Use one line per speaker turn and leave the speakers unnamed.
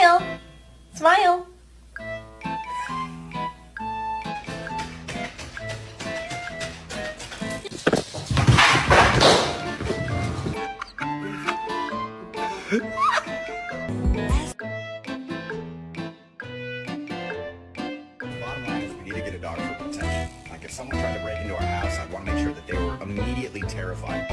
Smile. Smile.
Bottom line is we need to get a dog for protection. Like if someone tried to break into our house, I'd want to make sure that they were immediately terrified.